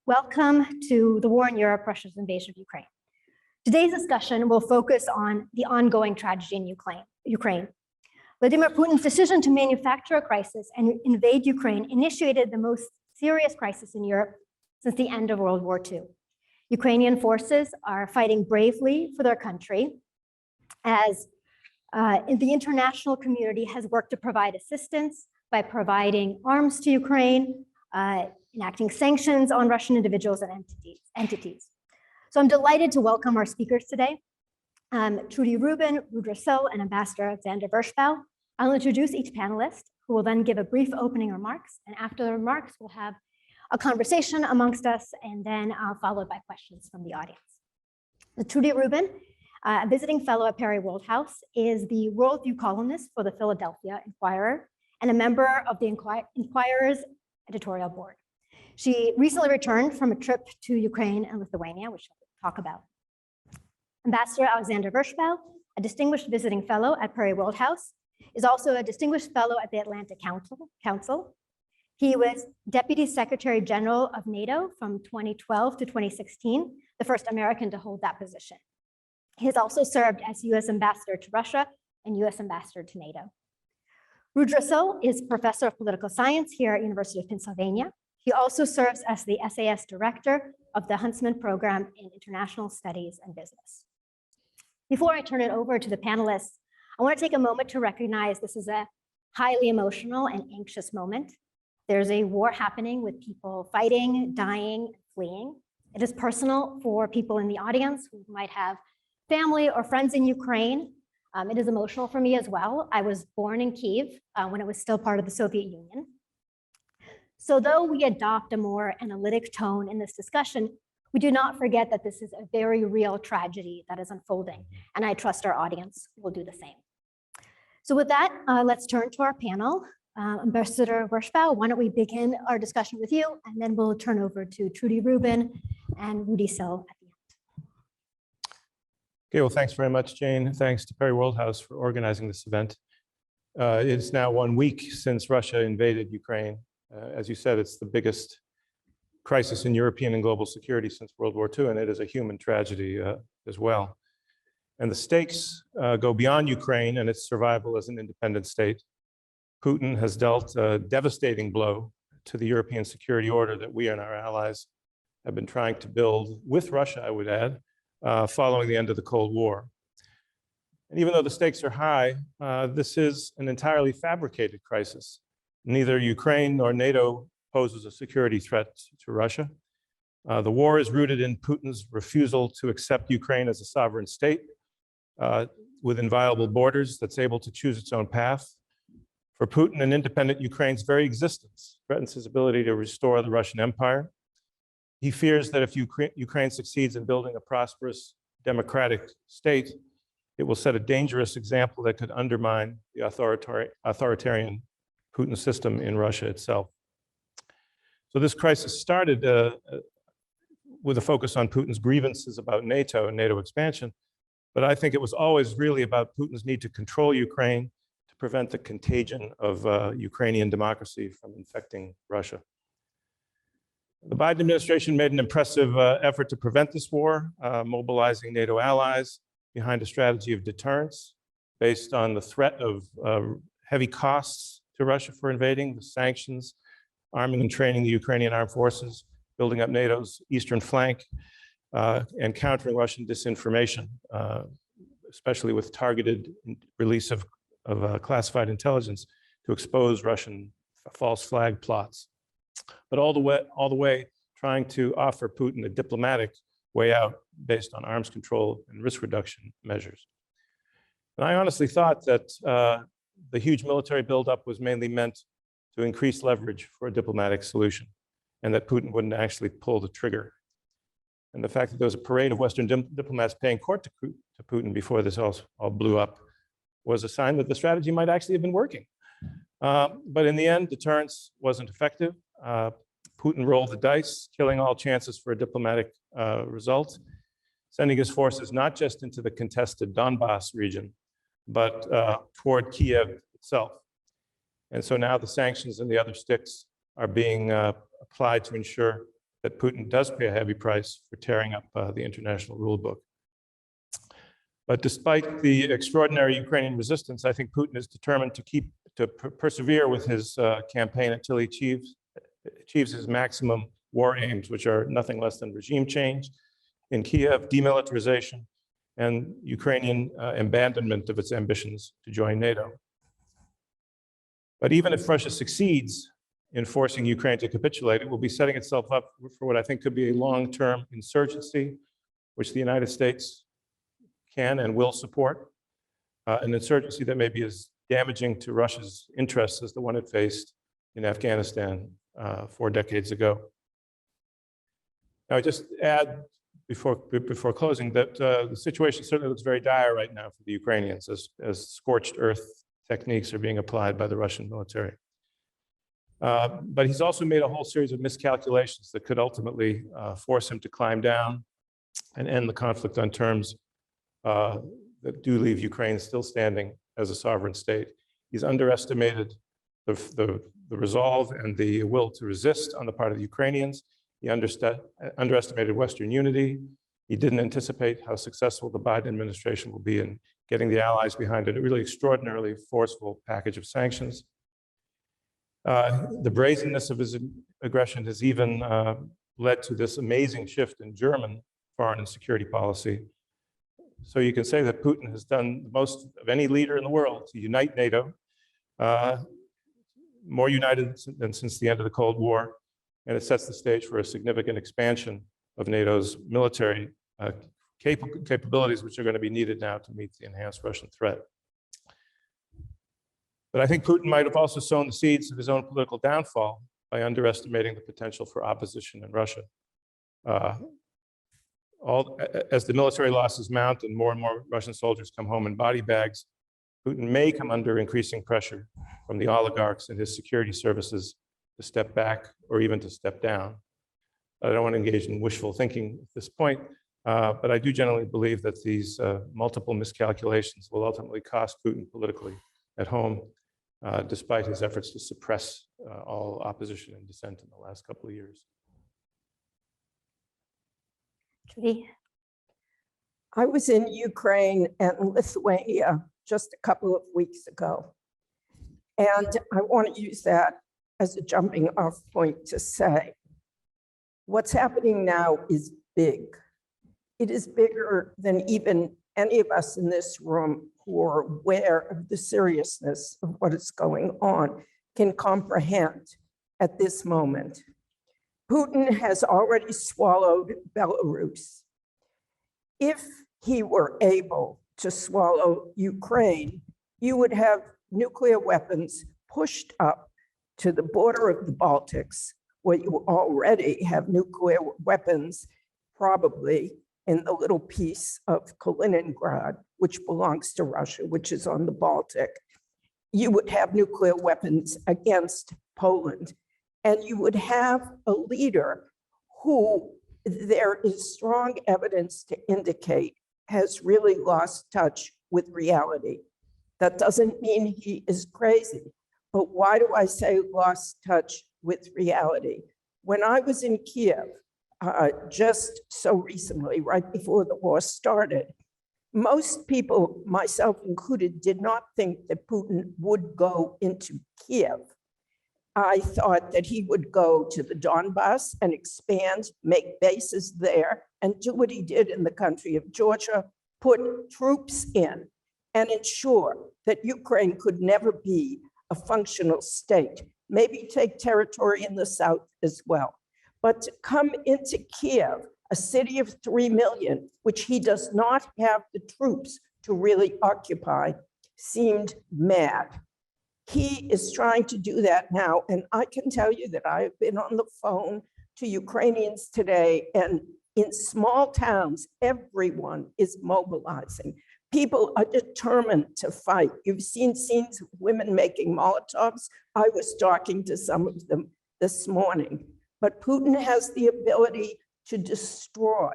Welcome to the war in Europe, Russia's invasion of Ukraine. Today's discussion will focus on the ongoing tragedy in Ukraine. Vladimir Putin's decision to manufacture a crisis and invade Ukraine initiated the most serious crisis in Europe since the end of World War II. Ukrainian forces are fighting bravely for their country as the international community has worked to provide assistance by providing arms to Ukraine, enacting sanctions on Russian individuals and entities. So I'm delighted to welcome our speakers today, Trudy Rubin, Rudra Sil, and Ambassador Alexander Vershbow. I'll introduce each panelist, who will then give a brief opening remarks, and after the remarks, we'll have a conversation amongst us, and then followed by questions from the audience. Trudy Rubin, a visiting fellow at Perry Worldhouse, is the worldview columnist for the Philadelphia Inquirer and a member of the Inquirer's editorial board. She recently returned from a trip to Ukraine and Lithuania, which we'll talk about. Ambassador Alexander Vershbow, a distinguished visiting fellow at Perry Worldhouse, is also a distinguished fellow at the Atlantic Council. He was Deputy Secretary General of NATO from 2012 to 2016, the first American to hold that position. He has also served as US Ambassador to Russia and US Ambassador to NATO. Rudra Sil is Professor of Political Science here at University of Pennsylvania. He also serves as the SAS Director of the Huntsman Program in International Studies and Business. Before I turn it over to the panelists, I want to take a moment to recognize this is a highly emotional and anxious moment. There's a war happening with people fighting, dying, fleeing. It is personal for people in the audience who might have family or friends in Ukraine. It is emotional for me as well. I was born in Kyiv when it was still part of the Soviet Union. So though we adopt a more analytic tone in this discussion, we do not forget that this is a very real tragedy that is unfolding, and I trust our audience will do the same. So with that, let's turn to our panel. Ambassador Vershbow, why don't we begin our discussion with you, and then we'll turn over to Trudy Rubin and Rudy Sil at the end. Okay, well, thanks very much, Jane. Thanks to Perry Worldhouse for organizing this event. It's now 1 week since Russia invaded Ukraine. As you said, it's the biggest crisis in European and global security since World War II, and it is a human tragedy as well. And the stakes go beyond Ukraine and its survival as an independent state. Putin has dealt a devastating blow to the European security order that we and our allies have been trying to build with Russia, I would add, following the end of the Cold War. And even though the stakes are high, this is an entirely fabricated crisis. Neither Ukraine nor NATO poses a security threat to Russia. The war is rooted in Putin's refusal to accept Ukraine as a sovereign state with inviolable borders that's able to choose its own path. For Putin, an independent Ukraine's very existence threatens his ability to restore the Russian Empire. He fears that if Ukraine succeeds in building a prosperous democratic state, it will set a dangerous example that could undermine the authoritarian Putin system in Russia itself. So this crisis started with a focus on Putin's grievances about NATO and NATO expansion, but I think it was always really about Putin's need to control Ukraine to prevent the contagion of Ukrainian democracy from infecting Russia. The Biden administration made an impressive effort to prevent this war, mobilizing NATO allies behind a strategy of deterrence based on the threat of heavy costs to Russia for invading, the sanctions, arming and training the Ukrainian armed forces, building up NATO's eastern flank, and countering Russian disinformation, especially with targeted release of classified intelligence to expose Russian false flag plots. But all the way trying to offer Putin a diplomatic way out based on arms control and risk reduction measures. And I honestly thought that the huge military buildup was mainly meant to increase leverage for a diplomatic solution, and that Putin wouldn't actually pull the trigger. And the fact that there was a parade of Western diplomats paying court to Putin before this all blew up was a sign that the strategy might actually have been working. But in the end, deterrence wasn't effective. Putin rolled the dice, killing all chances for a diplomatic result, sending his forces not just into the contested Donbass region, but toward Kiev itself. And so now the sanctions and the other sticks are being applied to ensure that Putin does pay a heavy price for tearing up the international rule book. But despite the extraordinary Ukrainian resistance, I think Putin is determined to persevere with his campaign until he achieves his maximum war aims, which are nothing less than regime change in Kiev, demilitarization, and Ukrainian abandonment of its ambitions to join NATO. But even if Russia succeeds in forcing Ukraine to capitulate, it will be setting itself up for what I think could be a long-term insurgency, which the United States can and will support, an insurgency that may be as damaging to Russia's interests as the one it faced in Afghanistan 4 decades ago. Now, I just add before closing that the situation certainly looks very dire right now for the Ukrainians as scorched earth techniques are being applied by the Russian military. But he's also made a whole series of miscalculations that could ultimately force him to climb down and end the conflict on terms that do leave Ukraine still standing as a sovereign state. He's underestimated the resolve and the will to resist on the part of the Ukrainians. He underestimated Western unity. He didn't anticipate how successful the Biden administration will be in getting the allies behind a really extraordinarily forceful package of sanctions. The brazenness of his aggression has even led to this amazing shift in German foreign and security policy. So you can say that Putin has done the most of any leader in the world to unite NATO, more united than since the end of the Cold War, and it sets the stage for a significant expansion of NATO's military capabilities, which are going to be needed now to meet the enhanced Russian threat. But I think Putin might have also sown the seeds of his own political downfall by underestimating the potential for opposition in Russia. As the military losses mount and more Russian soldiers come home in body bags, Putin may come under increasing pressure from the oligarchs and his security services to step back or even to step down. I don't want to engage in wishful thinking at this point, but I do generally believe that these multiple miscalculations will ultimately cost Putin politically at home, despite his efforts to suppress all opposition and dissent in the last couple of years. Judy? I was in Ukraine and Lithuania just a couple of weeks ago. And I want to use that as a jumping off point to say, what's happening now is big. It is bigger than even any of us in this room who are aware of the seriousness of what is going on can comprehend at this moment. Putin has already swallowed Belarus. If he were able to swallow Ukraine, you would have nuclear weapons pushed up to the border of the Baltics, where you already have nuclear weapons, probably in the little piece of Kaliningrad, which belongs to Russia, which is on the Baltic. You would have nuclear weapons against Poland, and you would have a leader who there is strong evidence to indicate has really lost touch with reality. That doesn't mean he is crazy, but why do I say lost touch with reality? When I was in Kiev, just so recently, right before the war started, most people, myself included, did not think that Putin would go into Kiev. I thought that he would go to the Donbass and expand, make bases there, and do what he did in the country of Georgia, put troops in and ensure that Ukraine could never be a functional state, maybe take territory in the south as well. But to come into Kiev, a city of 3 million, which he does not have the troops to really occupy, seemed mad. He is trying to do that now. And I can tell you that I have been on the phone to Ukrainians today, and in small towns, everyone is mobilizing. People are determined to fight. You've seen scenes of women making Molotovs. I was talking to some of them this morning. But Putin has the ability to destroy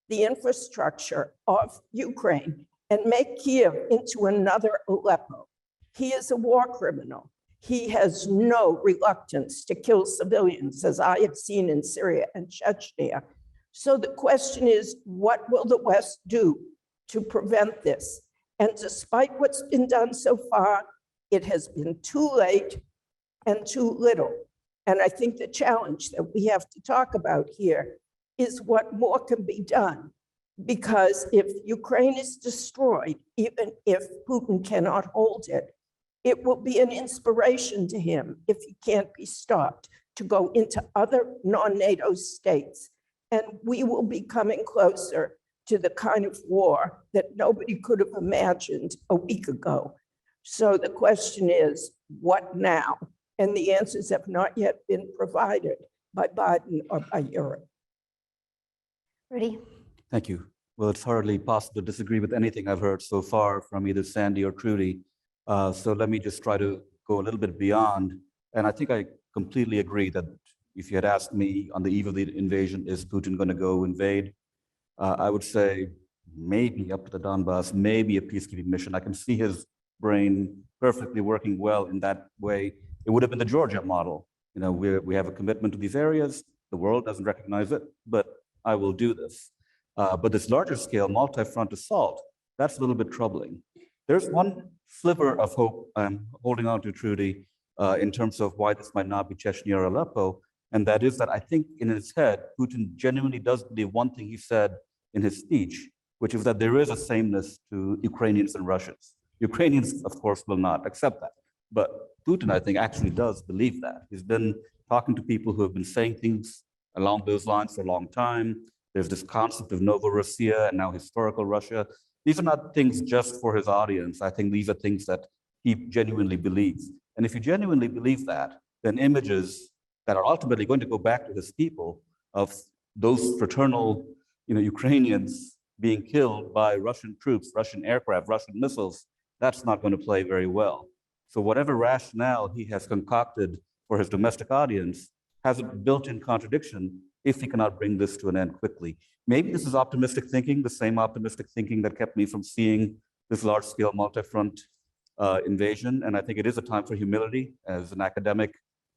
the infrastructure of Ukraine and make Kiev into another Aleppo. He is a war criminal. he has no reluctance to kill civilians, as I have seen in Syria and Chechnya. So the question is, what will the West do to prevent this? And despite what's been done so far, it has been too late and too little. And I think the challenge that we have to talk about here is what more can be done. Because if Ukraine is destroyed, even if Putin cannot hold it, it will be an inspiration to him, if he can't be stopped, to go into other non-NATO states. And we will be coming closer to the kind of war that nobody could have imagined a week ago. So the question is, what now? And the answers have not yet been provided by Biden or by Europe. Rudy? Thank you. Well, it's hardly possible to disagree with anything I've heard so far from either Sandy or Trudy. So let me just try to go a little bit beyond. And I think I completely agree that if you had asked me on the eve of the invasion, is Putin going to go invade? I would say maybe up to the Donbass, maybe a peacekeeping mission. I can see his brain perfectly working well in that way. It would have been the Georgia model. You know, we have a commitment to these areas. The world doesn't recognize it, but I will do this. But this larger scale multi-front assault, that's a little bit troubling. There's one sliver of hope I'm holding on to, Trudy, in terms of why this might not be Chechnya or Aleppo. And that is that I think in his head, Putin genuinely does believe one thing he said in his speech, which is that there is a sameness to Ukrainians and Russians. Ukrainians, of course, will not accept that. But Putin, I think, actually does believe that. He's been talking to people who have been saying things along those lines for a long time. There's this concept of Novorossiya and now historical Russia. These are not things just for his audience. I think these are things that he genuinely believes. And if you genuinely believe that, then images that are ultimately going to go back to his people of those fraternal, Ukrainians being killed by Russian troops, Russian aircraft, Russian missiles, that's not going to play very well. So whatever rationale he has concocted for his domestic audience has a built-in contradiction if he cannot bring this to an end quickly. Maybe this is optimistic thinking, the same optimistic thinking that kept me from seeing this large-scale multi-front invasion. And I think it is a time for humility. As an academic,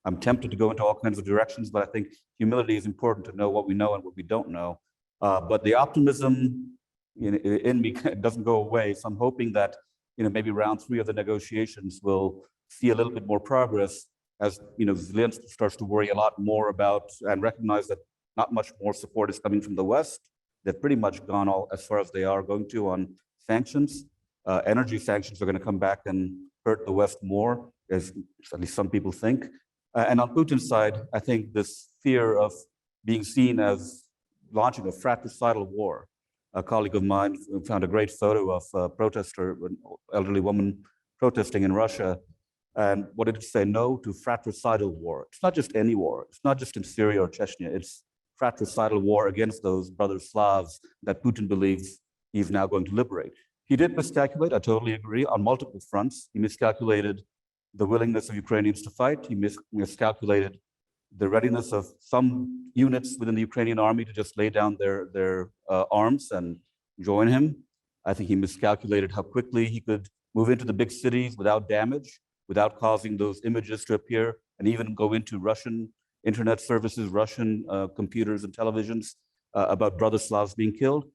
I'm tempted to go into all kinds of directions, but I think humility is important to know what we know and what we don't know. But the optimism in me doesn't go away. So I'm hoping that maybe round 3 of the negotiations will see a little bit more progress as Zelensky starts to worry a lot more about and recognize that not much more support is coming from the West. They've pretty much gone all as far as they are going to on sanctions. Energy sanctions are going to come back and hurt the West more, as at least some people think. And on Putin's side, I think this fear of being seen as launching a fratricidal war. A colleague of mine found a great photo of a protester, an elderly woman protesting in Russia. And what did it say? No to fratricidal war. It's not just any war. It's not just in Syria or Chechnya. It's fratricidal war against those brother Slavs that Putin believes he's now going to liberate. He did miscalculate, I totally agree, on multiple fronts. He miscalculated the willingness of Ukrainians to fight. He miscalculated the readiness of some units within the Ukrainian army to just lay down their arms and join him. I think he miscalculated how quickly he could move into the big cities without damage, without causing those images to appear and even go into Russian internet services, Russian computers and televisions about brother Slavs being killed.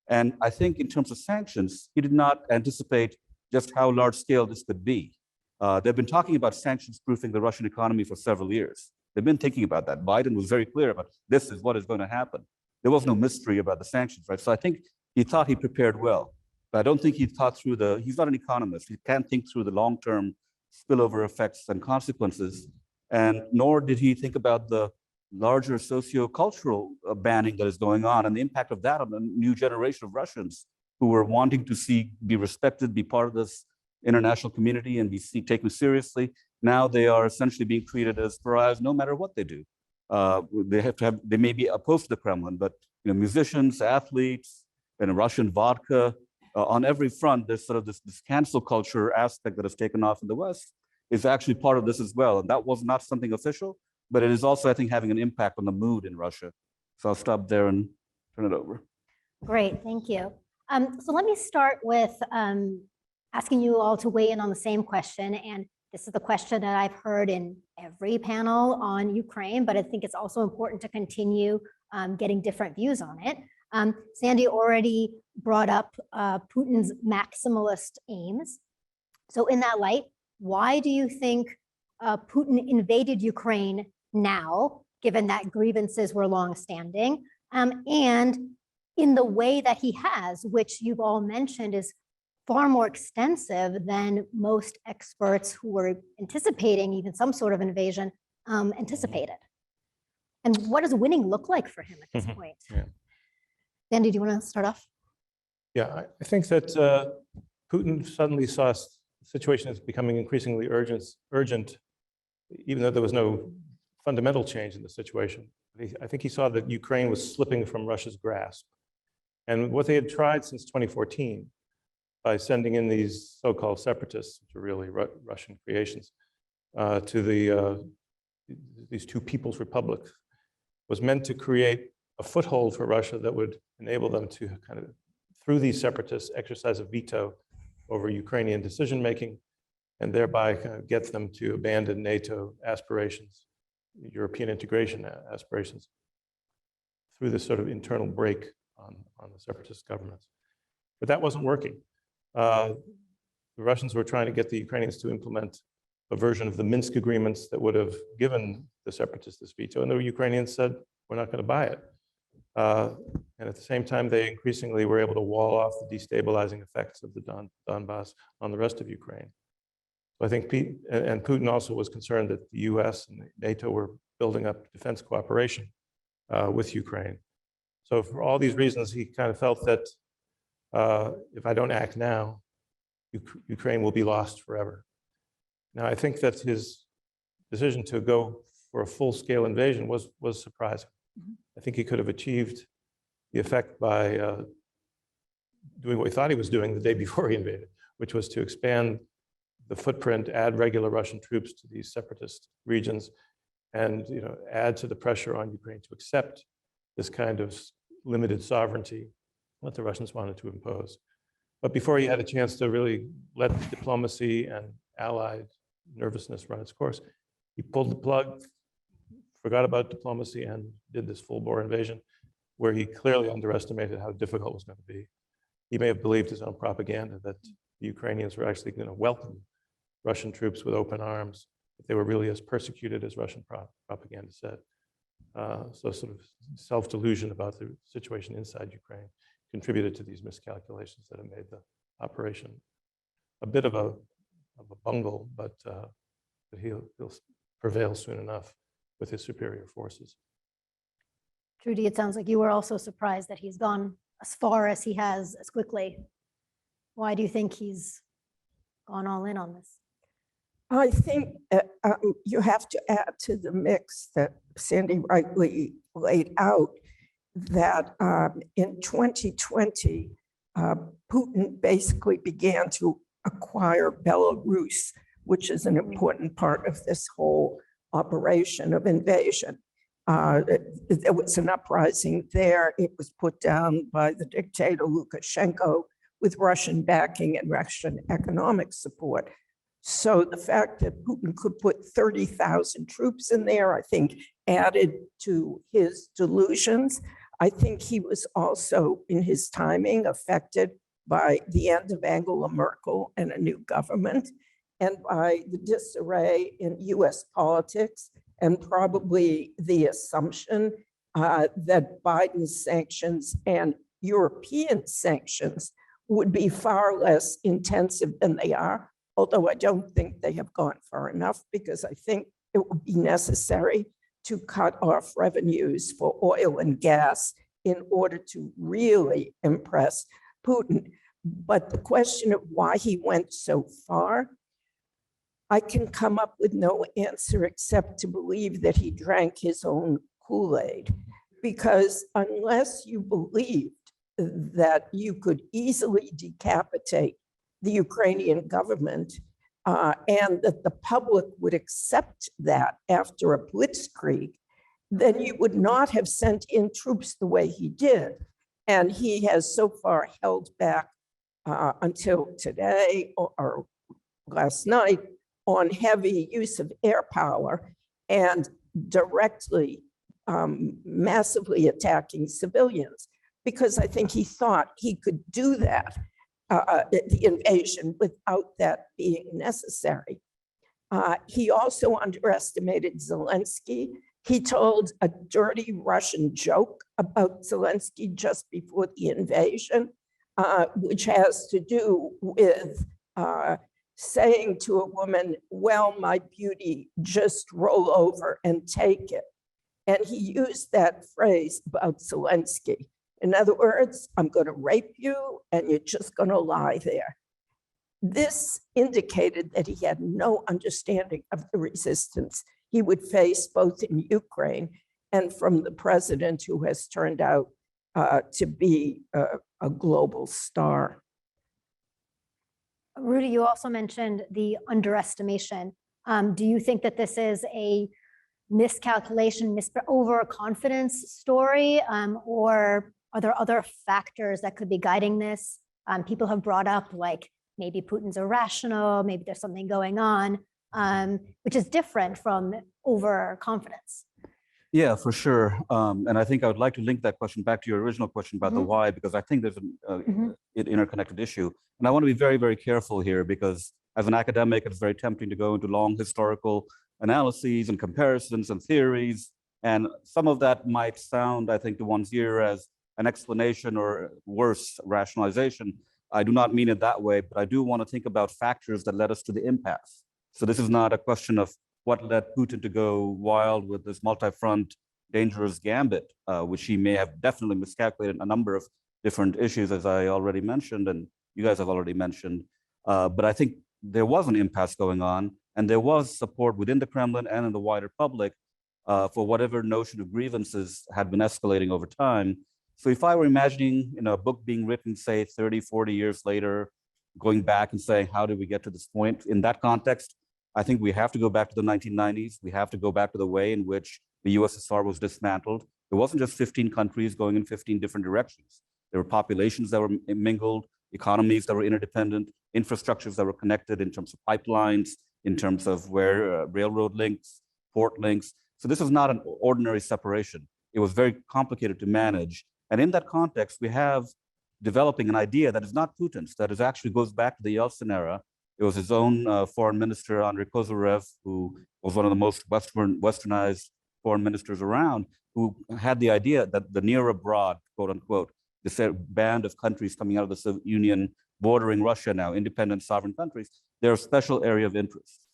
And I think in terms of sanctions, he did not anticipate just how large scale this could be. They've been talking about sanctions proofing the Russian economy for several years. They've been thinking about that. Biden was very clear about this is what is going to happen. There was no mystery about the sanctions, right? So I think he thought he prepared well, but I don't think he thought through he's not an economist. He can't think through the long-term spillover effects and consequences. And nor did he think about the larger socio-cultural banning that is going on and the impact of that on the new generation of Russians who were wanting to be respected, be part of this international community and be taken seriously. Now they are essentially being treated as pariahs no matter what they do. They may be opposed to the Kremlin, but musicians, athletes, and Russian vodka, on every front, there's sort of this cancel culture aspect that has taken off in the West is actually part of this as well. And that was not something official, but it is also, I think, having an impact on the mood in Russia. So I'll stop there and turn it over. Great, thank you. So let me start with asking you all to weigh in on the same question. And This is the question that I've heard in every panel on Ukraine, but I think it's also important to continue getting different views on it. Sandy already brought up Putin's maximalist aims. So in that light, why do you think Putin invaded Ukraine now, given that grievances were longstanding, and in the way that he has, which you've all mentioned is far more extensive than most experts who were anticipating even some sort of invasion anticipated? And what does winning look like for him at this point? Yeah. Sandy, do you want to start off? Yeah, I think that Putin suddenly saw the situation as becoming increasingly urgent, even though there was no fundamental change in the situation. I think he saw that Ukraine was slipping from Russia's grasp. And what they had tried since 2014, by sending in these so-called separatists, which are really Russian creations, to these two people's republics, was meant to create a foothold for Russia that would enable them to kind of, through these separatists, exercise a veto over Ukrainian decision-making, and thereby kind of get them to abandon NATO aspirations, European integration aspirations, through this sort of internal break on the separatist governments. But that wasn't working. The Russians were trying to get the Ukrainians to implement a version of the Minsk agreements that would have given the separatists this veto, and the Ukrainians said, we're not going to buy it. And at the same time, they increasingly were able to wall off the destabilizing effects of the Donbass on the rest of Ukraine. So I think Putin also was concerned that the US and NATO were building up defense cooperation with Ukraine. So for all these reasons, he kind of felt that if I don't act now, Ukraine will be lost forever. Now, I think that his decision to go for a full-scale invasion was surprising. I think he could have achieved the effect by doing what he thought he was doing the day before he invaded, which was to expand the footprint, add regular Russian troops to these separatist regions, and add to the pressure on Ukraine to accept this kind of limited sovereignty that the Russians wanted to impose. But before he had a chance to really let diplomacy and allied nervousness run its course, he pulled the plug, forgot about diplomacy, and did this full-bore invasion, where he clearly underestimated how difficult it was going to be. He may have believed his own propaganda that the Ukrainians were actually going to welcome Russian troops with open arms, that they were really as persecuted as Russian propaganda said. So sort of self-delusion about the situation inside Ukraine contributed to these miscalculations that have made the operation a bit of a bungle, but he'll prevail soon enough with his superior forces. Trudy, it sounds like you were also surprised that he's gone as far as he has as quickly. Why do you think he's gone all in on this? I think you have to add to the mix that Sandy rightly laid out that in 2020, Putin basically began to acquire Belarus, which is an important part of this whole operation of invasion. There was an uprising there. It was put down by the dictator Lukashenko with Russian backing and Russian economic support. So the fact that Putin could put 30,000 troops in there, I think, added to his delusions. I think he was also, in his timing, affected by the end of Angela Merkel and a new government, and by the disarray in US politics, and probably the assumption that Biden's sanctions and European sanctions would be far less intensive than they are, although I don't think they have gone far enough, because I think it would be necessary to cut off revenues for oil and gas in order to really impress Putin. But the question of why he went so far, I can come up with no answer except to believe that he drank his own Kool-Aid. Because unless you believed that you could easily decapitate the Ukrainian government and that the public would accept that after a blitzkrieg, then you would not have sent in troops the way he did. And he has so far held back until today or last night on heavy use of air power and directly, massively attacking civilians, because I think he thought he could do that, the invasion, without that being necessary. He also underestimated Zelensky. He told a dirty Russian joke about Zelensky just before the invasion, which has to do with saying to a woman, well, my beauty, just roll over and take it. And he used that phrase about Zelensky. In other words, I'm going to rape you and you're just going to lie there. This indicated that he had no understanding of the resistance he would face both in Ukraine and from the president who has turned out to be a global star. Rudy, you also mentioned the underestimation. Do you think that this is a miscalculation, overconfidence story, or are there other factors that could be guiding this? People have brought up, like, maybe Putin's irrational, maybe there's something going on, which is different from overconfidence. Yeah, for sure. And I think I would like to link that question back to your original question about the why, because I think there's an interconnected issue. And I want to be very, very careful here, because as an academic, it's very tempting to go into long historical analyses and comparisons and theories. And some of that might sound, I think, to one's ear as an explanation or worse, rationalization. I do not mean it that way, but I do want to think about factors that led us to the impasse. So this is not a question of what led Putin to go wild with this multi-front dangerous gambit, which he may have definitely miscalculated a number of different issues, as I already mentioned, and you guys have already mentioned. But I think there was an impasse going on, and there was support within the Kremlin and in the wider public for whatever notion of grievances had been escalating over time. So if I were imagining, a book being written, say, 30, 40 years later, going back and saying, how did we get to this point? In that context, I think we have to go back to the 1990s. We have to go back to the way in which the USSR was dismantled. It wasn't just 15 countries going in 15 different directions. There were populations that were mingled, economies that were interdependent, infrastructures that were connected in terms of pipelines, in terms of where railroad links, port links. So this is not an ordinary separation. It was very complicated to manage. And in that context, we have developing an idea that is not Putin's, that is actually goes back to the Yeltsin era. It was his own foreign minister, Andrei Kozyrev, who was one of the most westernized foreign ministers around, who had the idea that the near abroad, quote unquote, this band of countries coming out of the Soviet Union, bordering Russia now, independent sovereign countries, they're a special area of interest.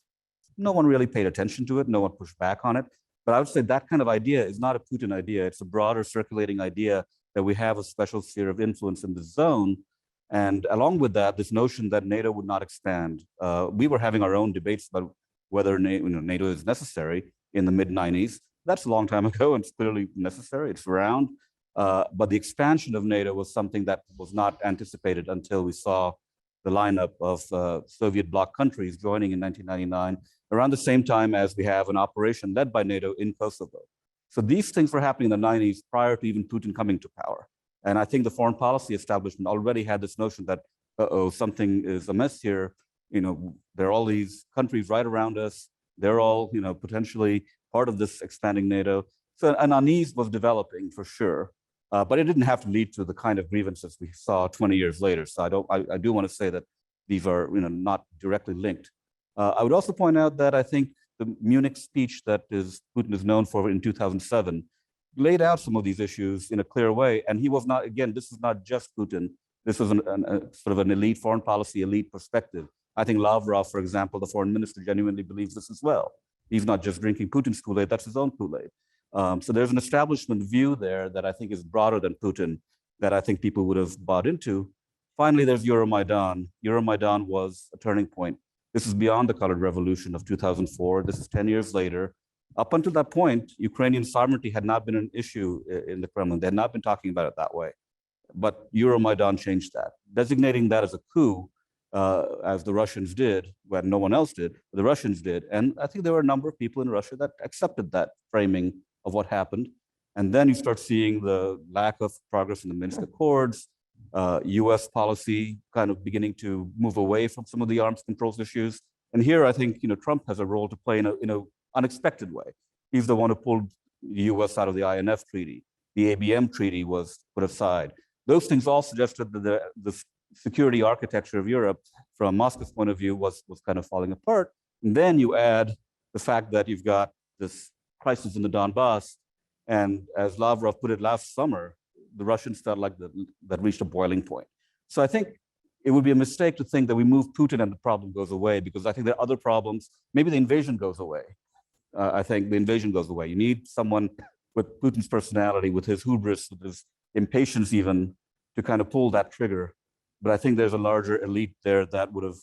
No one really paid attention to it. No one pushed back on it. But I would say that kind of idea is not a Putin idea. It's a broader circulating idea that we have a special sphere of influence in the zone. And along with that, this notion that NATO would not expand. We were having our own debates about whether NATO is necessary in the mid-90s. That's a long time ago, and it's clearly necessary. It's around. But the expansion of NATO was something that was not anticipated until we saw the lineup of Soviet bloc countries joining in 1999, around the same time as we have an operation led by NATO in Kosovo. So these things were happening in the 90s prior to even Putin coming to power. And I think the foreign policy establishment already had this notion that, something is amiss here. There are all these countries right around us. They're all, potentially part of this expanding NATO. So an unease was developing for sure, but it didn't have to lead to the kind of grievances we saw 20 years later. So I do want to say that these are, not directly linked. I would also point out that I think the Munich speech that Putin is known for in 2007 laid out some of these issues in a clear way. And he was not, again, this is not just Putin. This was sort of an elite foreign policy, elite perspective. I think Lavrov, for example, the foreign minister, genuinely believes this as well. He's not just drinking Putin's Kool-Aid, that's his own Kool-Aid. So there's an establishment view there that I think is broader than Putin, that I think people would have bought into. Finally, there's Euromaidan. Euromaidan was a turning point. This is beyond the colored revolution of 2004. This is 10 years later. Up until that point, Ukrainian sovereignty had not been an issue in the Kremlin. They had not been talking about it that way. But Euromaidan changed that, designating that as a coup, as the Russians did, when no one else did, the Russians did. And I think there were a number of people in Russia that accepted that framing of what happened. And then you start seeing the lack of progress in the Minsk Accords, US policy kind of beginning to move away from some of the arms controls issues And here, I think Trump has a role to play in an unexpected way. He's the one who pulled the U.S. out of the INF treaty. The ABM treaty was put aside. Those things all suggested that the security architecture of Europe, from Moscow's point of view, was kind of falling apart. And then you add the fact that you've got this crisis in the Donbass, and as Lavrov put it last summer, the Russians felt like that reached a boiling point. So I think it would be a mistake to think that we move Putin and the problem goes away, because I think there are other problems. Maybe the invasion goes away. I think the invasion goes away. You need someone with Putin's personality, with his hubris, with his impatience even, to kind of pull that trigger. But I think there's a larger elite there that would have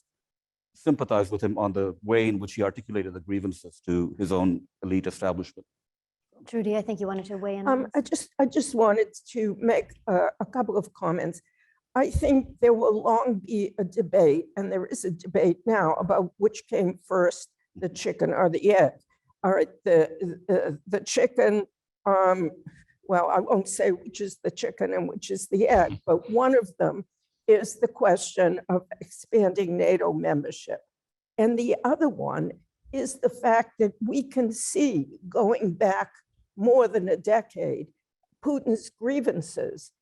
sympathized with him on the way in which he articulated the grievances to his own elite establishment. Trudy, I think you wanted to weigh in on this. I just wanted to make a couple of comments. I think there will long be a debate, and there is a debate now about which came first, the chicken or the egg. All right, the chicken, well, I won't say which is the chicken and which is the egg, but one of them is the question of expanding NATO membership. And the other one is the fact that we can see, going back more than a decade, Putin's grievances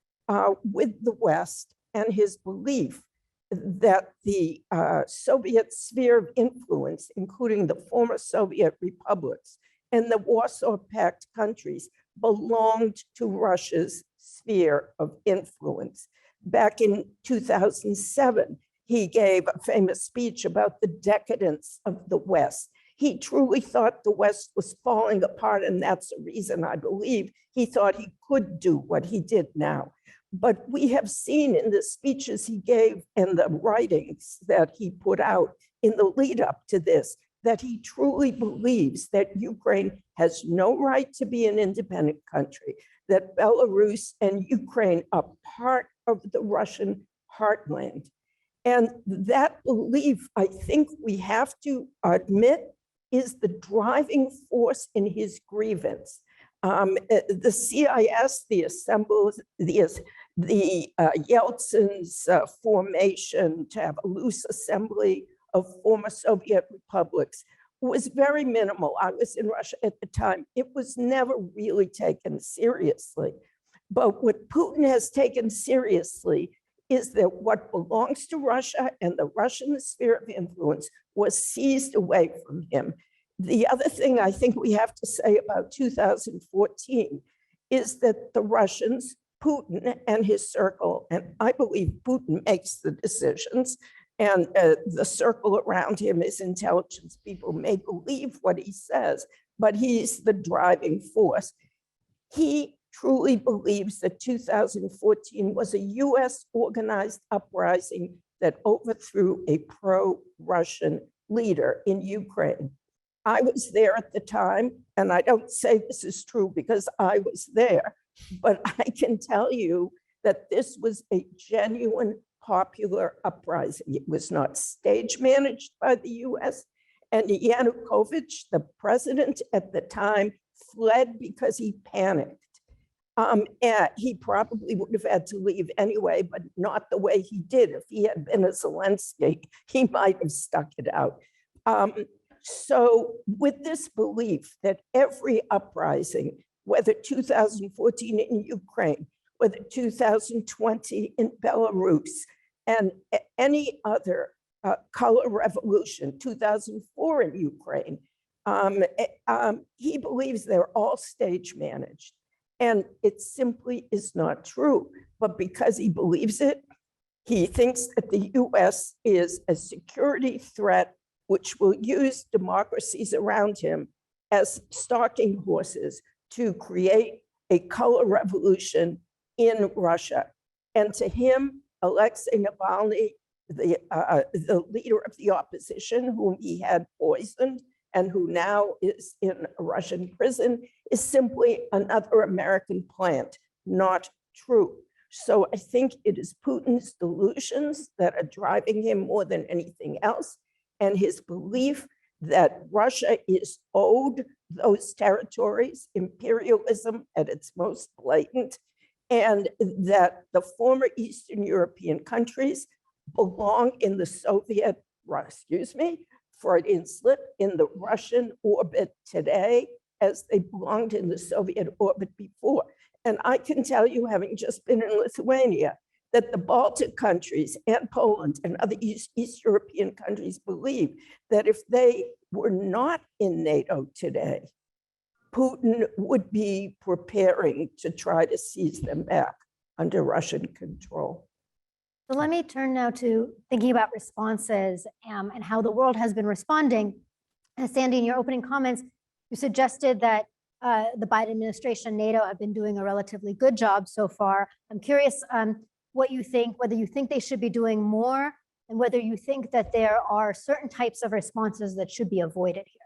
with the West and his belief that the Soviet sphere of influence, including the former Soviet republics and the Warsaw Pact countries, belonged to Russia's sphere of influence. Back in 2007, he gave a famous speech about the decadence of the West. He truly thought the West was falling apart, and that's the reason, I believe, he thought he could do what he did now. But we have seen in the speeches he gave and the writings that he put out in the lead up to this, that he truly believes that Ukraine has no right to be an independent country, that Belarus and Ukraine are part of the Russian heartland. And that belief, I think we have to admit, is the driving force in his grievance. The CIS, the assembles, the Yeltsin's formation to have a loose assembly of former Soviet republics was very minimal. I was in Russia at the time. It was never really taken seriously. But what Putin has taken seriously is that what belongs to Russia and the Russian sphere of influence was seized away from him. The other thing I think we have to say about 2014 is that the Russians, Putin and his circle, and I believe Putin makes the decisions, and the circle around him is intelligence people may believe what he says, but he's the driving force. He truly believes that 2014 was a US organized uprising that overthrew a pro-Russian leader in Ukraine. I was there at the time, and I don't say this is true because I was there, but I can tell you that this was a genuine popular uprising. It was not stage managed by the US, and Yanukovych, the president at the time, fled because he panicked. And he probably would have had to leave anyway, but not the way he did. If he had been a Zelensky, he might have stuck it out. So with this belief that every uprising, whether 2014 in Ukraine, whether 2020 in Belarus, and any other color revolution, 2004 in Ukraine, he believes they're all stage managed. And it simply is not true. But because he believes it, he thinks that the US is a security threat which will use democracies around him as stalking horses to create a color revolution in Russia. And to him, Alexei Navalny, the leader of the opposition, whom he had poisoned and who now is in a Russian prison, is simply another American plant, not true. So I think it is Putin's delusions that are driving him more than anything else, and his belief that Russia is owed those territories, imperialism at its most blatant, and that the former Eastern European countries belong in the Freudian slip, in the Russian orbit today as they belonged in the Soviet orbit before. And I can tell you, having just been in Lithuania, that the Baltic countries and Poland and other East European countries believe that if they were not in NATO today, Putin would be preparing to try to seize them back under Russian control. So let me turn now to thinking about responses and how the world has been responding. And Sandy, in your opening comments, you suggested that the Biden administration, NATO have been doing a relatively good job so far. I'm curious what you think, whether you think they should be doing more, and whether you think that there are certain types of responses that should be avoided here.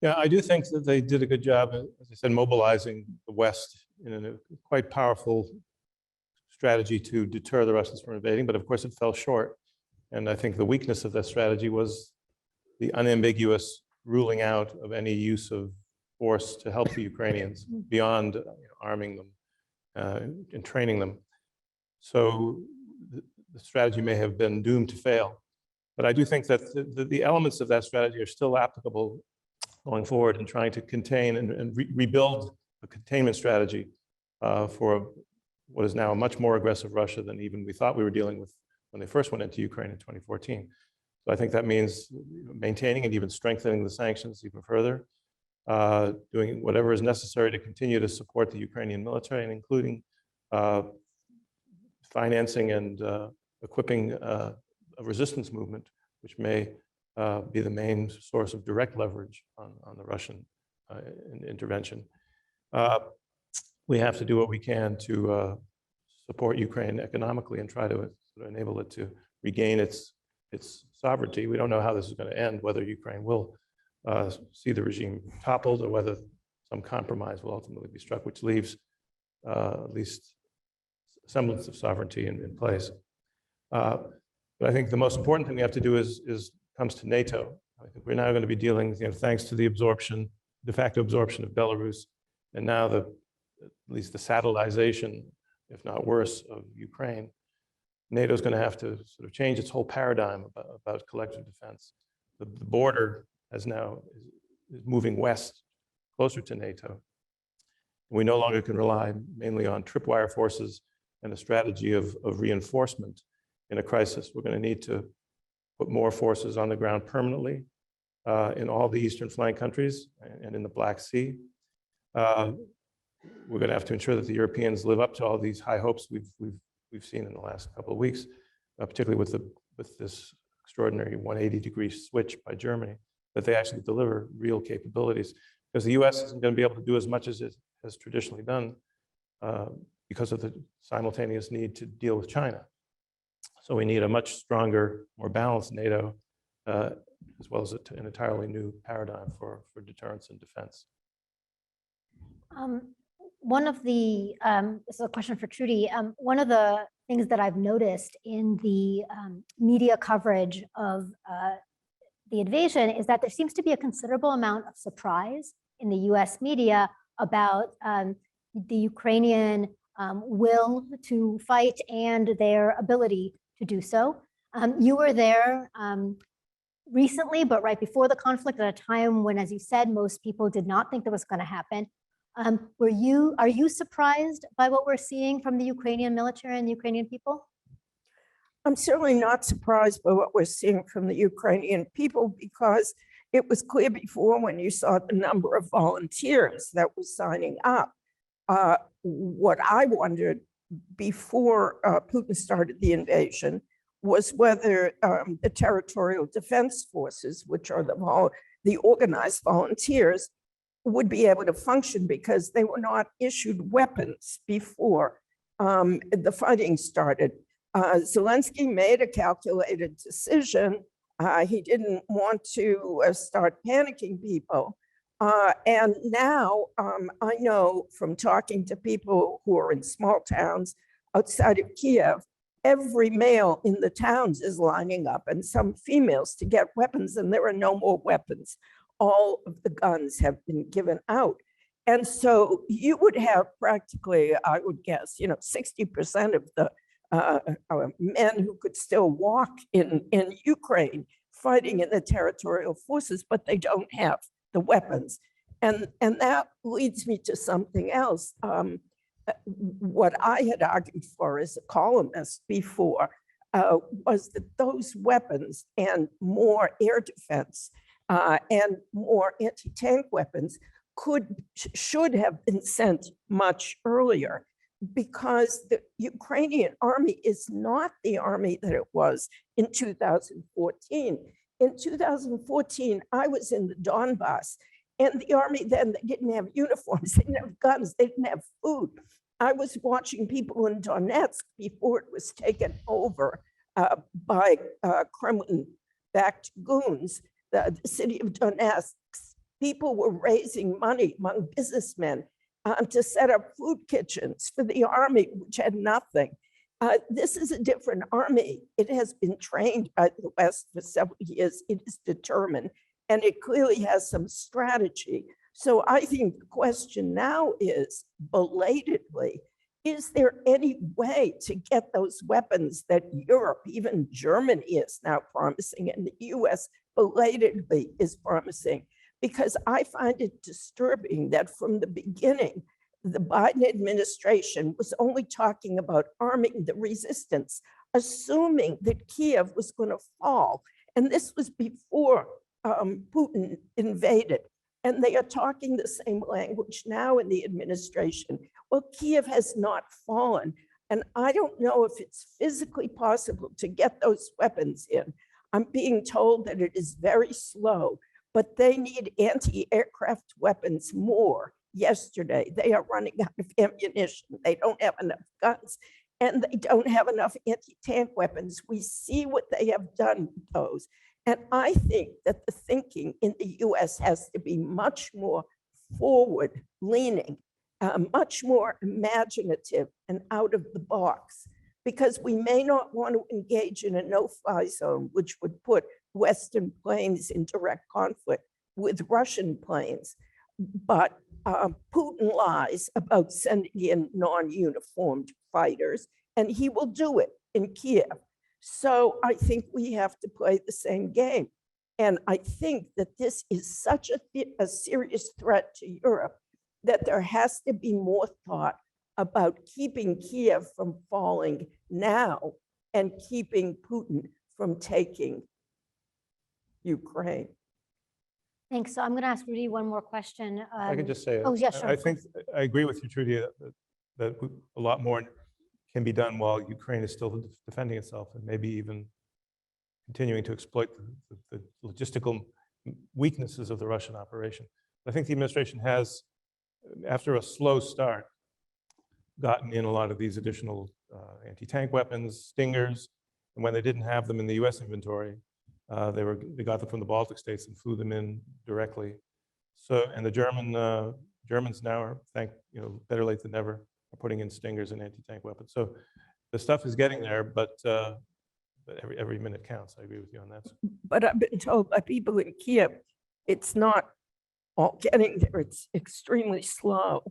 Yeah, I do think that they did a good job, as I said, mobilizing the West in a quite powerful strategy to deter the Russians from invading, but of course it fell short. And I think the weakness of that strategy was the unambiguous ruling out of any use of force to help the Ukrainians beyond arming them and training them. So the strategy may have been doomed to fail. But I do think that the elements of that strategy are still applicable going forward in trying to contain and rebuild a containment strategy for what is now a much more aggressive Russia than even we thought we were dealing with when they first went into Ukraine in 2014. So I think that means maintaining and even strengthening the sanctions even further, doing whatever is necessary to continue to support the Ukrainian military, and including financing and equipping a resistance movement, which may be the main source of direct leverage on the Russian intervention. We have to do what we can to support Ukraine economically and try to enable it to regain its sovereignty. We don't know how this is going to end, whether Ukraine will see the regime toppled or whether some compromise will ultimately be struck, which leaves at least semblance of sovereignty in place. But I think the most important thing we have to do comes to NATO. I think we're now going to be dealing, thanks to the de facto absorption of Belarus, and now at least the satellization, if not worse, of Ukraine. NATO is going to have to sort of change its whole paradigm about collective defense. The border is moving west, closer to NATO. We no longer can rely mainly on tripwire forces and a strategy of reinforcement in a crisis. We're going to need to put more forces on the ground permanently in all the eastern flank countries and in the Black Sea. We're going to have to ensure that the Europeans live up to all these high hopes we've seen in the last couple of weeks, particularly with this extraordinary 180-degree switch by Germany, that they actually deliver real capabilities. Because the US isn't going to be able to do as much as it has traditionally done because of the simultaneous need to deal with China. So we need a much stronger, more balanced NATO, as well as an entirely new paradigm for deterrence and defense. One of the, this is a question for Trudy, one of the things that I've noticed in the media coverage of the invasion is that there seems to be a considerable amount of surprise in the US media about the Ukrainian will to fight and their ability to do so. You were there recently, but right before the conflict, at a time when, as you said, most people did not think that was going to happen. Are you surprised by what we're seeing from the Ukrainian military and the Ukrainian people? I'm certainly not surprised by what we're seeing from the Ukrainian people, because it was clear before, when you saw the number of volunteers that were signing up. What I wondered before Putin started the invasion was whether the territorial defense forces, which are the organized volunteers, would be able to function, because they were not issued weapons before the fighting started. Zelensky made a calculated decision. He didn't want to start panicking people. And now I know from talking to people who are in small towns outside of Kiev, every male in the towns is lining up, and some females, to get weapons, and there are no more weapons. All of the guns have been given out. And so you would have practically, I would guess, 60% of men who could still walk in Ukraine fighting in the territorial forces, but they don't have the weapons. And that leads me to something else. What I had argued for as a columnist before was that those weapons and more air defense and more anti-tank weapons should have been sent much earlier, because the Ukrainian army is not the army that it was in 2014. In 2014, I was in the Donbass, and the army then, they didn't have uniforms, they didn't have guns, they didn't have food. I was watching people in Donetsk before it was taken over by Kremlin-backed goons, the city of Donetsk. People were raising money among businessmen to set up food kitchens for the army, which had nothing. This is a different army. It has been trained by the West for several years. It is determined, and it clearly has some strategy. So I think the question now is, belatedly, is there any way to get those weapons that Europe, even Germany, is now promising, and the US belatedly is promising? Because I find it disturbing that from the beginning, the Biden administration was only talking about arming the resistance, assuming that Kiev was going to fall. And this was before Putin invaded. And they are talking the same language now in the administration. Well, Kiev has not fallen. And I don't know if it's physically possible to get those weapons in. I'm being told that it is very slow, but they need anti-aircraft weapons more. Yesterday, they are running out of ammunition. They don't have enough guns, and they don't have enough anti-tank weapons. We see what they have done with those. And I think that the thinking in the US has to be much more forward leaning, much more imaginative and out of the box, because we may not want to engage in a no-fly zone, which would put Western planes in direct conflict with Russian planes. But Putin lies about sending in non-uniformed fighters, and he will do it in Kiev. So I think we have to play the same game. And I think that this is such a serious threat to Europe that there has to be more thought about keeping Kiev from falling now and keeping Putin from taking Ukraine. Thanks. So I'm going to ask Rudy one more question. I can just say, Oh, yeah, sure. I think I agree with you, Trudy, that a lot more can be done while Ukraine is still defending itself, and maybe even continuing to exploit the logistical weaknesses of the Russian operation. I think the administration has, after a slow start, gotten in a lot of these additional anti-tank weapons, Stingers, and when they didn't have them in the US inventory, they got them from the Baltic states and flew them in directly. So, and the Germans now are, better late than never, are putting in Stingers and anti-tank weapons. So the stuff is getting there, but every minute counts. I agree with you on that. But I've been told by people in Kiev, it's not all getting there. It's extremely slow.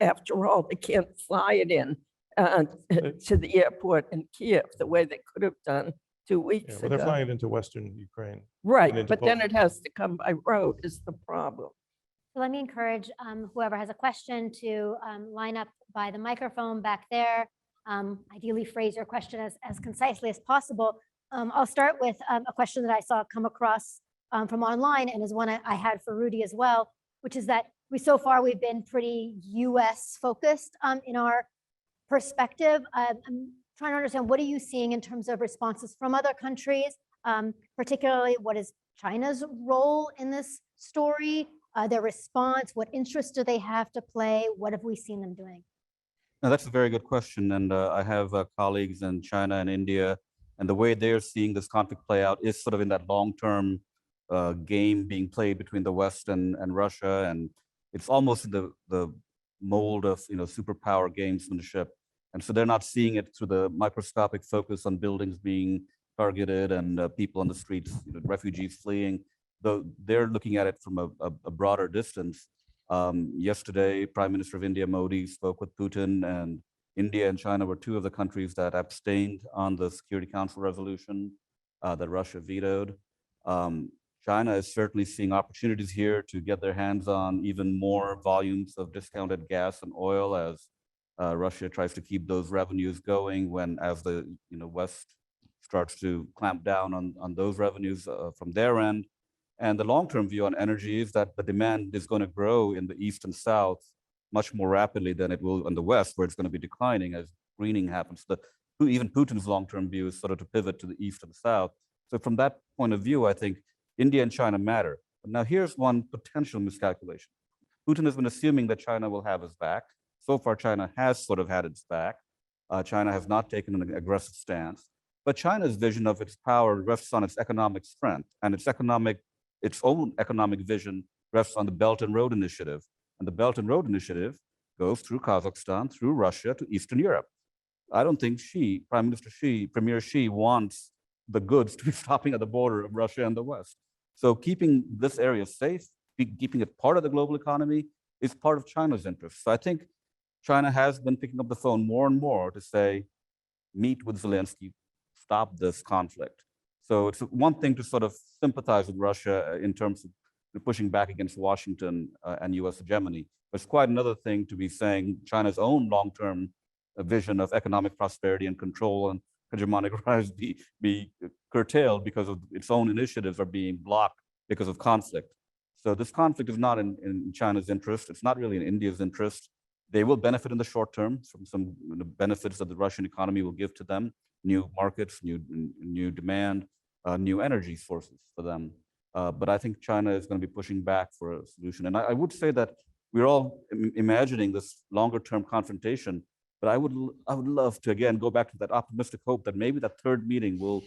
After all, they can't fly it in to the airport in Kiev the way they could have done 2 weeks Well, ago. they're flying it into Western Ukraine. Right, but then it has to come by road is the problem. So let me encourage whoever has a question to line up by the microphone back there. Ideally phrase your question as concisely as possible. I'll start with a question that I saw come across from online, and is one I had for Rudy as well, which is that so far we've been pretty US focused in our perspective. I'm trying to understand, what are you seeing in terms of responses from other countries, particularly what is China's role in this story, their response, what interest do they have to play, what have we seen them doing? No, that's a very good question. And I have colleagues in China and India, and the way they're seeing this conflict play out is sort of in that long-term game being played between the West and Russia. And it's almost in the mold of, superpower gamesmanship. And so they're not seeing it through the microscopic focus on buildings being targeted and people on the streets, refugees fleeing. Though they're looking at it from a broader distance. Yesterday, Prime Minister of India, Modi, spoke with Putin, and India and China were two of the countries that abstained on the Security Council resolution that Russia vetoed. China is certainly seeing opportunities here to get their hands on even more volumes of discounted gas and oil as Russia tries to keep those revenues going as the West starts to clamp down on those revenues from their end. And the long-term view on energy is that the demand is going to grow in the East and South much more rapidly than it will in the West, where it's going to be declining as greening happens. Even Putin's long-term view is sort of to pivot to the East and the South. So from that point of view, I think India and China matter. But now here's one potential miscalculation. Putin has been assuming that China will have his back. So far, China has sort of had its back. China has not taken an aggressive stance. But China's vision of its power rests on its economic strength, and its own economic vision rests on the Belt and Road Initiative. And the Belt and Road Initiative goes through Kazakhstan, through Russia to Eastern Europe. I don't think Premier Xi wants the goods to be stopping at the border of Russia and the West. So keeping this area safe, keeping it part of the global economy is part of China's interest. So I think China has been picking up the phone more and more to say, meet with Zelensky, stop this conflict. So it's one thing to sort of sympathize with Russia in terms of pushing back against Washington and US hegemony. But it's quite another thing to be saying China's own long-term vision of economic prosperity and control and hegemonic rise be curtailed because of its own initiatives are being blocked because of conflict. So this conflict is not in China's interest. It's not really in India's interest. They will benefit in the short term from some benefits that the Russian economy will give to them, new markets, new demand, new energy sources for them. But I think China is going to be pushing back for a solution. And I would say that we're all imagining this longer term confrontation, but I would love to, again, go back to that optimistic hope that maybe that third meeting will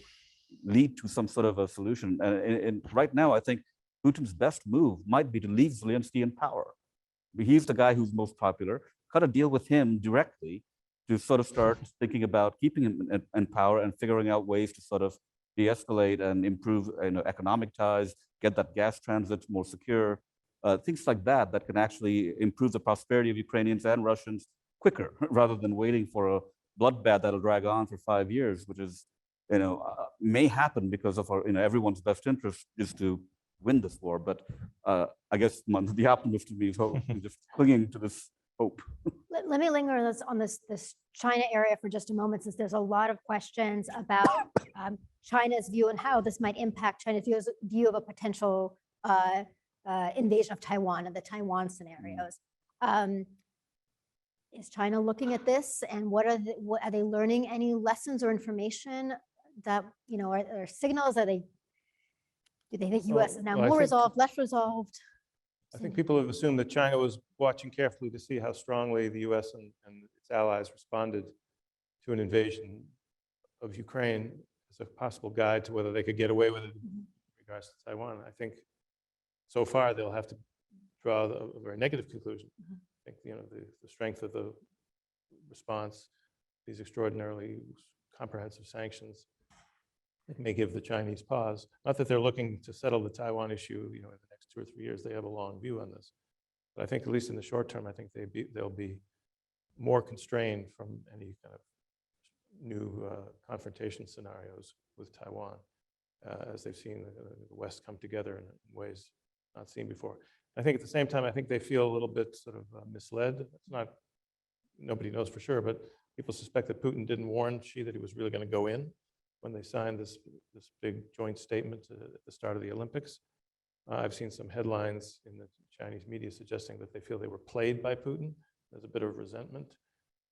lead to some sort of a solution. And right now, I think Putin's best move might be to leave Zelensky in power. He's the guy who's most popular. Cut a deal with him directly to sort of start thinking about keeping him in power and figuring out ways to sort of de-escalate and improve economic ties, get that gas transit more secure, things like that can actually improve the prosperity of Ukrainians and Russians quicker rather than waiting for a bloodbath that'll drag on for 5 years, which is, may happen because of our, everyone's best interest is to win this war. But I guess the optimist in me is just clinging to this hope. Let me linger on this China area for just a moment, since there's a lot of questions about China's view and how this might impact China's view of a potential invasion of Taiwan and the Taiwan scenarios. Is China looking at this, and what are they learning any lessons or information that are signals that do they think U.S. is now more resolved, less resolved? I think people have assumed that China was watching carefully to see how strongly the U.S. and its allies responded to an invasion of Ukraine as a possible guide to whether they could get away with it in regards to Taiwan. I think so far they'll have to draw a very negative conclusion. I think the strength of the response, these extraordinarily comprehensive sanctions, it may give the Chinese pause. Not that they're looking to settle the Taiwan issue, in the next 2 or 3 years. They have a long view on this, but I think at least in the short term, I think they'll be more constrained from any kind of new confrontation scenarios with Taiwan, as they've seen the West come together in ways not seen before. I think at the same time, I think they feel a little bit sort of misled. It's not, nobody knows for sure, but people suspect that Putin didn't warn Xi that he was really going to go in when they signed this big joint statement at the start of the Olympics. I've seen some headlines in the Chinese media suggesting that they feel they were played by Putin. There's a bit of resentment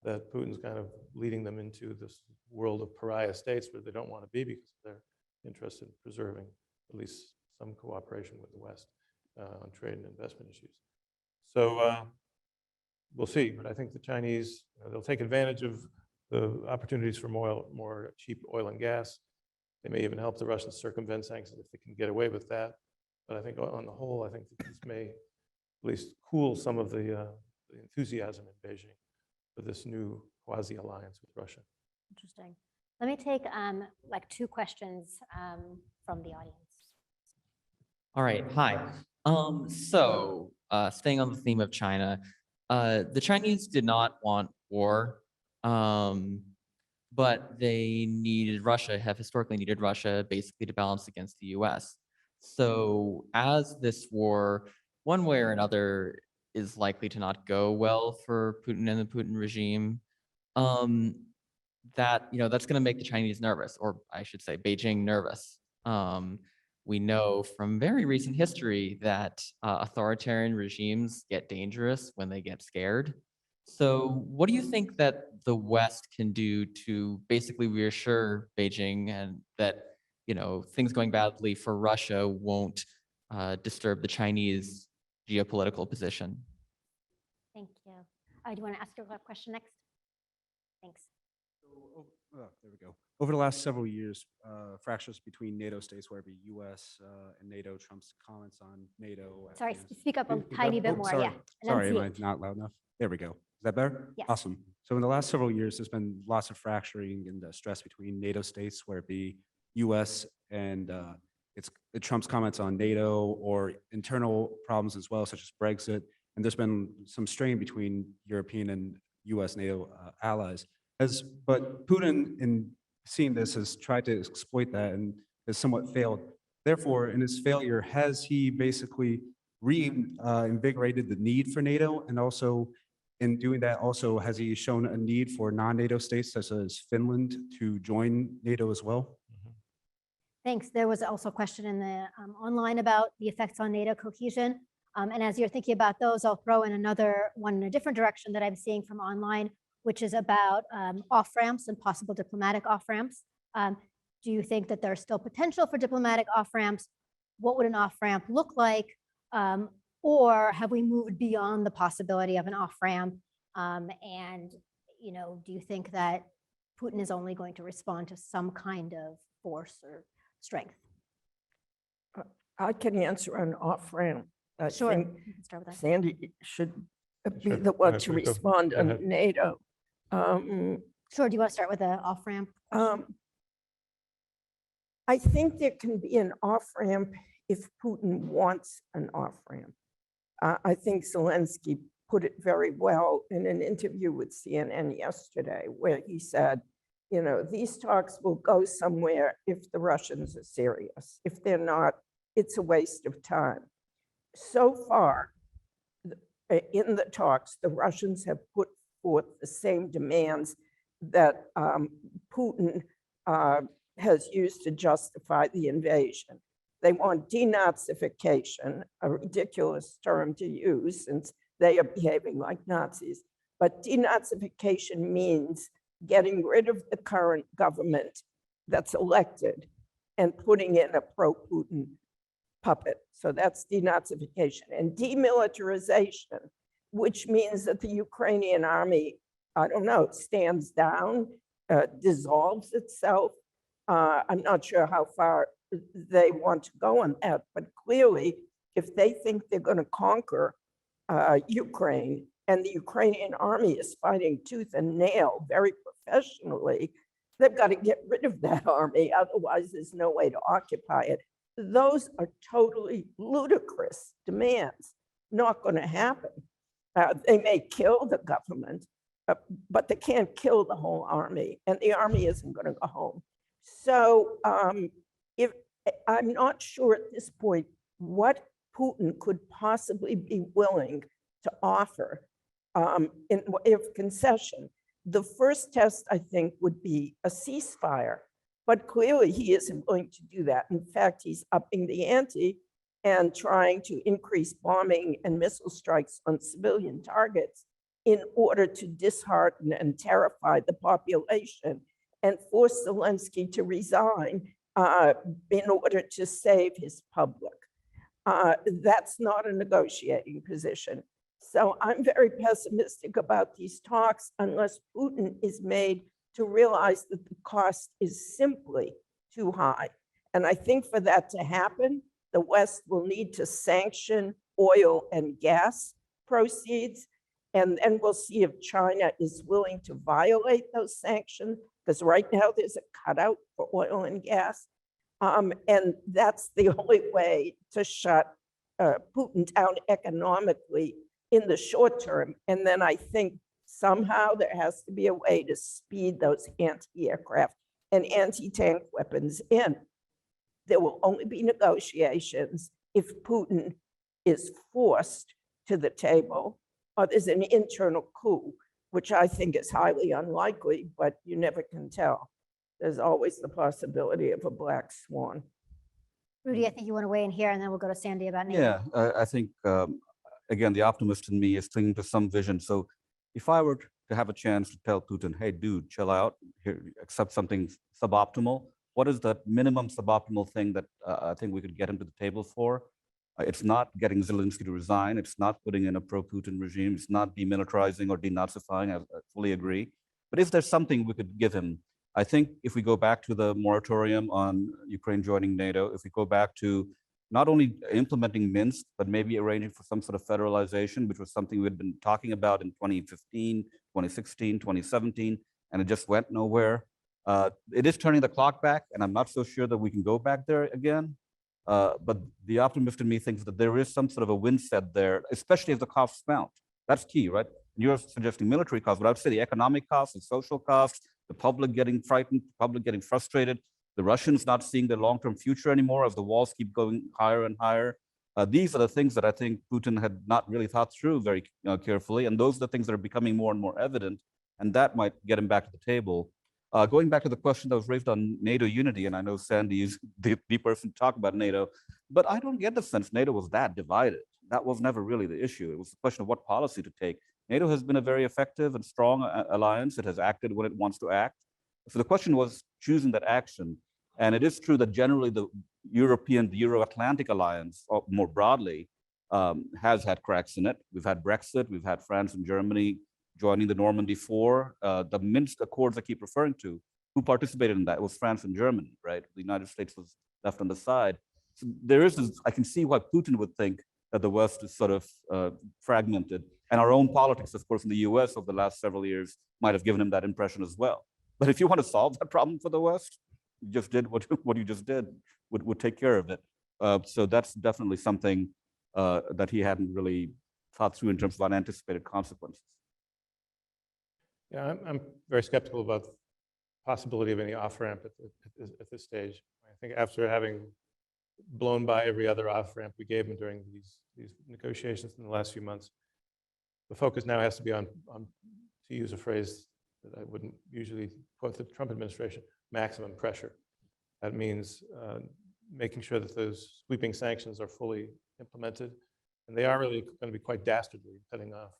that Putin's kind of leading them into this world of pariah states where they don't want to be because they're interested in preserving at least some cooperation with the West on trade and investment issues. So we'll see, but I think the Chinese, they'll take advantage of the opportunities for more cheap oil and gas. They may even help the Russians circumvent sanctions if they can get away with that. But I think on the whole, I think that this may at least cool some of the enthusiasm in Beijing for this new quasi-alliance with Russia. Interesting. Let me take like 2 questions from the audience. All right, hi. Staying on the theme of China, the Chinese did not want war But they needed Russia, have historically needed Russia basically to balance against the US. So as this war, one way or another, is likely to not go well for Putin and the Putin regime, that's going to make the Chinese nervous, or I should say Beijing nervous. We know from very recent history that authoritarian regimes get dangerous when they get scared. So what do you think that the West can do to basically reassure Beijing and that, things going badly for Russia won't disturb the Chinese geopolitical position? Thank you. Do you want to ask your question next? Thanks. There we go. Over the last several years, fractures between NATO states, whether it be U.S. And NATO, Trump's comments on NATO. Sorry, speak up a tiny bit more. Sorry. Yeah. Sorry, am I Enunciate. not loud enough? There we go. Is that better? Yes. Awesome. So in the last several years, there's been lots of fracturing and stress between NATO states, whether it be U.S. and it's Trump's comments on NATO or internal problems as well, such as Brexit. And there's been some strain between European and U.S. NATO allies. But Putin, in seeing this, has tried to exploit that and has somewhat failed. Therefore, in his failure, has he basically reinvigorated the need for NATO? And also, in doing that, also, has he shown a need for non-NATO states, such as Finland, to join NATO as well? Thanks. There was also a question in the online about the effects on NATO cohesion. And as you're thinking about those, I'll throw in another one in a different direction that I'm seeing from online, which is about off-ramps and possible diplomatic off-ramps. Do you think that there's still potential for diplomatic off-ramps? What would an off-ramp look like? Or have we moved beyond the possibility of an off-ramp? And do you think that Putin is only going to respond to some kind of force or strength? I can answer an off-ramp. I Sure, think you can start with that. Sandy should be Sure. the one Go to ahead. respond Go on ahead. NATO. Sure, do you want to start with the off-ramp? I think there can be an off-ramp if Putin wants an off-ramp. I think Zelensky put it very well in an interview with CNN yesterday, where he said, these talks will go somewhere if the Russians are serious. If they're not, it's a waste of time. So far, in the talks, the Russians have put forth the same demands that Putin has used to justify the invasion. They want denazification, a ridiculous term to use since they are behaving like Nazis. But denazification means getting rid of the current government that's elected and putting in a pro-Putin puppet. So that's denazification. And demilitarization, which means that the Ukrainian army, stands down, dissolves itself. I'm not sure how far they want to go on that, but clearly, if they think they're going to conquer Ukraine and the Ukrainian army is fighting tooth and nail very professionally, they've got to get rid of that army. Otherwise, there's no way to occupy it. Those are totally ludicrous demands, not going to happen. They may kill the government, but they can't kill the whole army, and the army isn't going to go home. So if I'm not sure at this point what Putin could possibly be willing to offer in way of concession. The first test, I think, would be a ceasefire, but clearly he isn't going to do that. In fact, he's upping the ante and trying to increase bombing and missile strikes on civilian targets in order to dishearten and terrify the population and force Zelensky to resign in order to save his public. That's not a negotiating position. So I'm very pessimistic about these talks unless Putin is made to realize that the cost is simply too high. And I think for that to happen, the West will need to sanction oil and gas proceeds. And then we'll see if China is willing to violate those sanctions, because right now there's a cutout for oil and gas. And that's the only way to shut Putin down economically in the short term. And then I think Somehow there has to be a way to speed those anti-aircraft and anti-tank weapons in. There will only be negotiations if Putin is forced to the table or there's an internal coup, which I think is highly unlikely, but you never can tell. There's always the possibility of a black swan. Rudy, I think you want to weigh in here, and then we'll go to Sandy about NATO. Yeah, I think, again, the optimist in me is clinging to some vision. So if I were to have a chance to tell Putin, hey, dude, chill out, here, accept something suboptimal, what is the minimum suboptimal thing that I think we could get him to the table for? It's not getting Zelensky to resign. It's not putting in a pro-Putin regime. It's not demilitarizing or denazifying. I fully agree. But if there's something we could give him, I think if we go back to the moratorium on Ukraine joining NATO, if we go back to not only implementing Minsk, but maybe arranging for some sort of federalization, which was something we had been talking about in 2015, 2016, 2017, and it just went nowhere. It is turning the clock back, and I'm not so sure that we can go back there again. But the optimist in me thinks that there is some sort of a windset there, especially if the costs mount. That's key, right? You're suggesting military costs, but I would say the economic costs, the social costs, the public getting frightened, the public getting frustrated, the Russians not seeing their long-term future anymore as the walls keep going higher and higher. These are the things that I think Putin had not really thought through very carefully, and those are the things that are becoming more and more evident, and that might get him back to the table. Going back to the question that was raised on NATO unity, and I know Sandy is the person to talk about NATO, but I don't get the sense NATO was that divided. That was never really the issue. It was a question of what policy to take. NATO has been a very effective and strong alliance. It has acted when it wants to act. So the question was choosing that action. And it is true that generally the Euro-Atlantic alliance, or more broadly, has had cracks in it. We've had Brexit, we've had France and Germany joining the Normandy 4, the Minsk Accords I keep referring to. Who participated in that? It was France and Germany, right? The United States was left on the side. So there is this, I can see why Putin would think that the West is sort of fragmented. And our own politics, of course, in the US over the last several years might have given him that impression as well. But if you want to solve that problem for the West, you just did what you just did, would take care of it. So that's definitely something that he hadn't really thought through in terms of unanticipated consequences. Yeah, I'm very skeptical about the possibility of any off-ramp at this stage. I think after having blown by every other off-ramp we gave him during these negotiations in the last few months, the focus now has to be on, to use a phrase that I wouldn't usually quote the Trump administration, maximum pressure. That means making sure that those sweeping sanctions are fully implemented. And they are really going to be quite dastardly, cutting off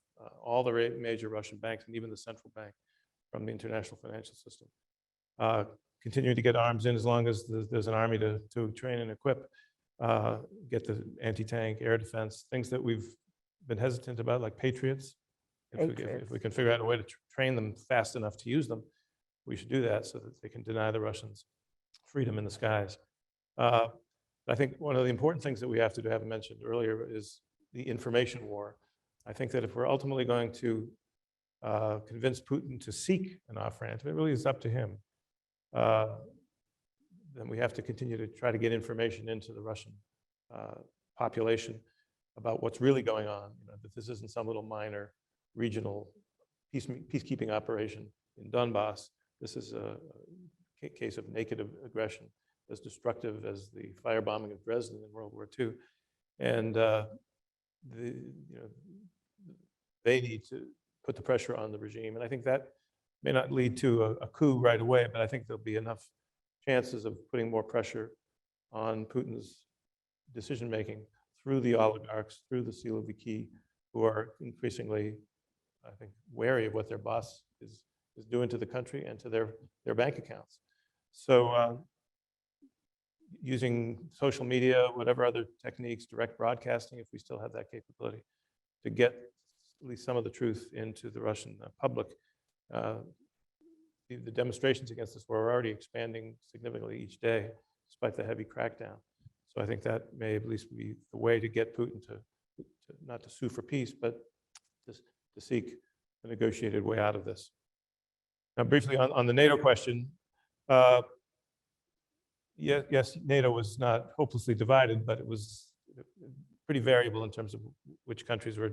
all the major Russian banks and even the central bank from the international financial system. Continuing to get arms in as long as there's an army to train and equip, get the anti-tank, air defense, things that we've been hesitant about, like Patriots. If we can figure out a way to train them fast enough to use them, we should do that so that they can deny the Russians freedom in the skies. I think one of the important things that we have to do, have mentioned earlier, is the information war. I think that if we're ultimately going to convince Putin to seek an off-ramp, it really is up to him, then we have to continue to try to get information into the Russian population about what's really going on, that this isn't some little minor regional peacekeeping operation in Donbass. This is a case of naked aggression, as destructive as the firebombing of Dresden in World War II. And they need to put the pressure on the regime. And I think that may not lead to a coup right away, but I think there'll be enough chances of putting more pressure on Putin's decision-making through the oligarchs, through the Siloviki, who are increasingly, I think, wary of what their boss is doing to the country and to their bank accounts. So using social media, whatever other techniques, direct broadcasting, if we still have that capability, to get at least some of the truth into the Russian public. The demonstrations against this war are already expanding significantly each day, despite the heavy crackdown. So I think that may at least be the way to get Putin to not to sue for peace, but to seek a negotiated way out of this. Now, briefly on the NATO question, yes, NATO was not hopelessly divided, but it was pretty variable in terms of which countries were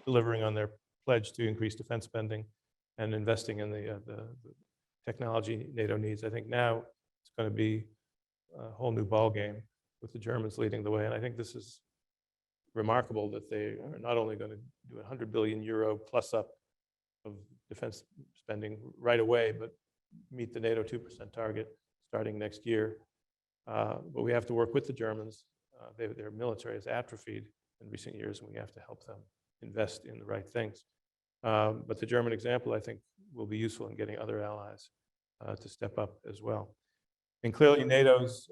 delivering on their pledge to increase defense spending and investing in the technology NATO needs. I think now it's going to be a whole new ballgame with the Germans leading the way. And I think this is remarkable that they are not only going to do 100 billion euro plus up of defense spending right away, but meet the NATO 2% target starting next year. But we have to work with the Germans. Their military has atrophied in recent years, and we have to help them invest in the right things. But the German example, I think, will be useful in getting other allies to step up as well. And clearly, NATO's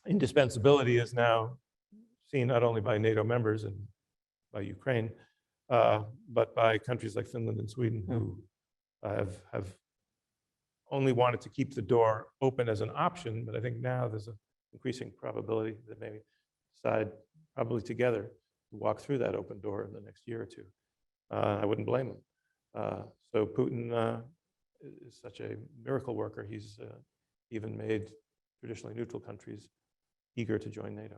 indispensability is now seen not only by NATO members and by Ukraine, but by countries like Finland and Sweden, who have only wanted to keep the door open as an option. But I think now there's an increasing probability that maybe decide, probably together, to walk through that open door in the next year or two. I wouldn't blame them. So Putin is such a miracle worker. He's even made traditionally neutral countries eager to join NATO.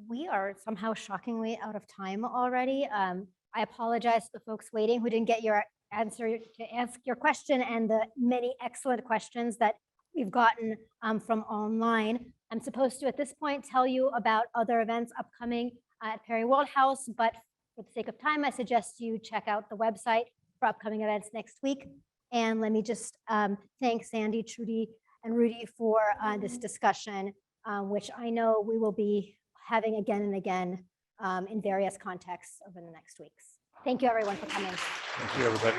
We are somehow shockingly out of time already. I apologize to the folks waiting who didn't get your answer to ask your question and the many excellent questions that we've gotten from online. I'm supposed to, at this point, tell you about other events upcoming at Perry Worldhouse, but for the sake of time, I suggest you check out the website for upcoming events next week. And let me just thank Sandy, Trudy, and Rudy for this discussion, which I know we will be having again and again in various contexts over the next weeks. Thank you, everyone, for coming. Thank you, everybody.